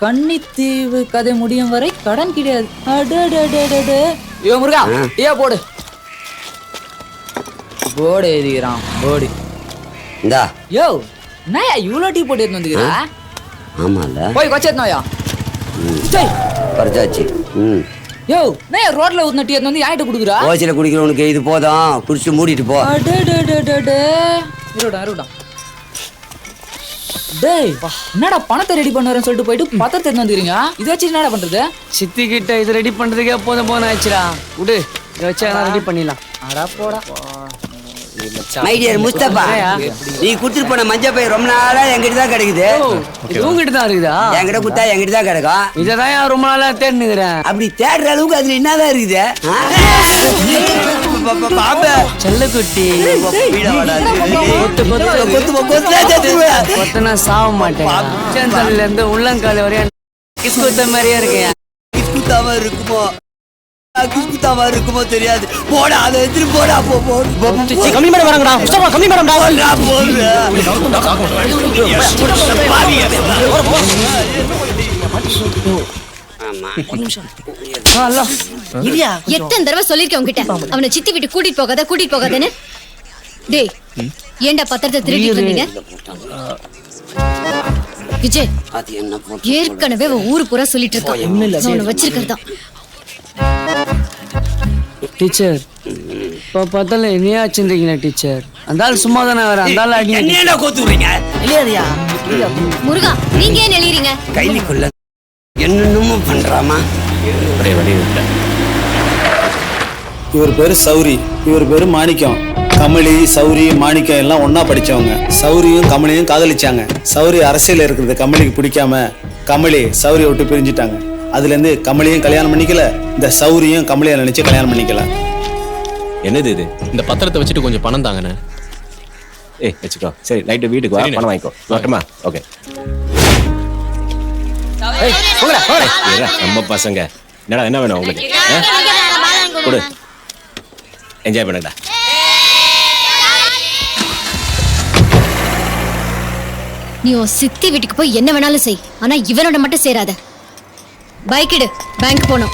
கன்னித்தீவு கதை முடியும் வரை கடன் கிடையாது. ஐயோ முருகா, ஏ போடு போடு எழுதிக்கிறான் போடு. இந்தா யோ நாயா இவ்வளோ டீ போட்டு எடுத்து வந்துக்கிறா? ஆமால போய் கொச்சேத்னோயா பறிச்சாச்சு. யோ நான் ரோட்ல ஊத்துன டீ எடுத்து வந்து யார்கிட்ட கொடுக்குறா? ஓசில குடிக்கிறவனுக்கு இது போதும், குடிச்சு மூடிட்டு போ. இருடா டேய், என்னடா பணத்தை ரெடி பண்ணுறேன்னு சொல்லிட்டு போயிட்டு பத்திரத்தை எடுத்து வந்துக்கிறீங்க. இதை வச்சு என்னடா பண்றது? சித்தி கிட்ட இது ரெடி பண்றதுக்கே போதும் ஆயிடுச்சுடா. விடு, இதை வச்சு ரெடி பண்ணிடலாம். அடா போடா. மை டியர் முஸ்தபா, நீ குடுத்துட்டு போன மஞ்சள் பை ரொம்ப நாளா என்கிட்ட தான் கிடைக்குது. இது உங்ககிட்ட தான் இருக்குதா? என்கிட்ட குத்தா என்கிட்ட தான் கிடைக்கும். இதான் ரொம்ப நாளா தேடினுக்கிறேன். அப்படி தேடுற அளவுக்கு அதுல என்னதான் இருக்குது? செல்லக்குட்டி கொத்தனா சாவ மாட்டேன். தலையில இருந்து உள்ளங்கால வரையும் கிஸ்குத்த மாதிரியே இருக்கேன். கிஸ்குத்தாவா இருக்குமோ கிஸ்குத்தாவா இருக்குமோ தெரியாது. போடா, அதை எடுத்துட்டு போடா. கம்மி மேடம் வராங்கடா. கம்மி மேடம் எத்தனை தடவை சொல்லிருக்கேன் உங்ககிட்ட, அவனை சித்தி விட்டு கூட்டிட்டு போகாதேன்னு. டேய், ஏண்டா பத்திரத்தை திருடிட்டு வந்தீங்க? விஜய், ஏற்கனவே ஊரு பூரா சொல்லிட்டு இருக்கான் வச்சிருக்கிறதா. டீச்சர், இப்போ பார்த்தால என்னையா வச்சிருந்தீங்களா டீச்சர்? அந்த ஆள் சும்மா தானே வர, அந்த ஆள் அடி என்ன கோத்துறீங்க இல்லையா? முருகா, நீங்க ஏன் எழுறீங்க? கைலிக்குள்ள என்னென்னமோ பண்றாமா. இவர் பேரு சௌரி, இவர் பேரு மாணிக்கம். கமலி, சௌரி, மாணிக்கம் எல்லாம் ஒன்னா படிச்சவங்க. சௌரியும் கமலியும் காதலிச்சாங்க. சௌரி அரசியல் இருக்கிறது கமலிக்கு பிடிக்காம கமலி சௌரியை விட்டு பிரிஞ்சுட்டாங்க. அதுல இருந்து கமலியும் கல்யாணம் பண்ணிக்கல, இந்த சௌரியும் கமலியை நினைச்சு கல்யாணம் பண்ணிக்கல. என்னது இது? இந்த பத்திரத்தை வச்சுட்டு கொஞ்சம் பணம் தாங்கண்ணே. ஏய் வச்சுக்கோ. சரி, நைட்டு வீட்டுக்கு வா, பணம் வாங்கிக்கோ. வரட்டுமா? ஓகே. நம்ம பசங்க என்னடா, என்ன வேணும் உங்களுக்கு? கொடு, என்ஜாய் பண்ணுடா. நீ சித்தி வீட்டுக்கு போய் என்ன வேணாலும் செய், ஆனா இவனோட மட்டும் சேராத. பைக் எடு, பேங்க் போனோம்.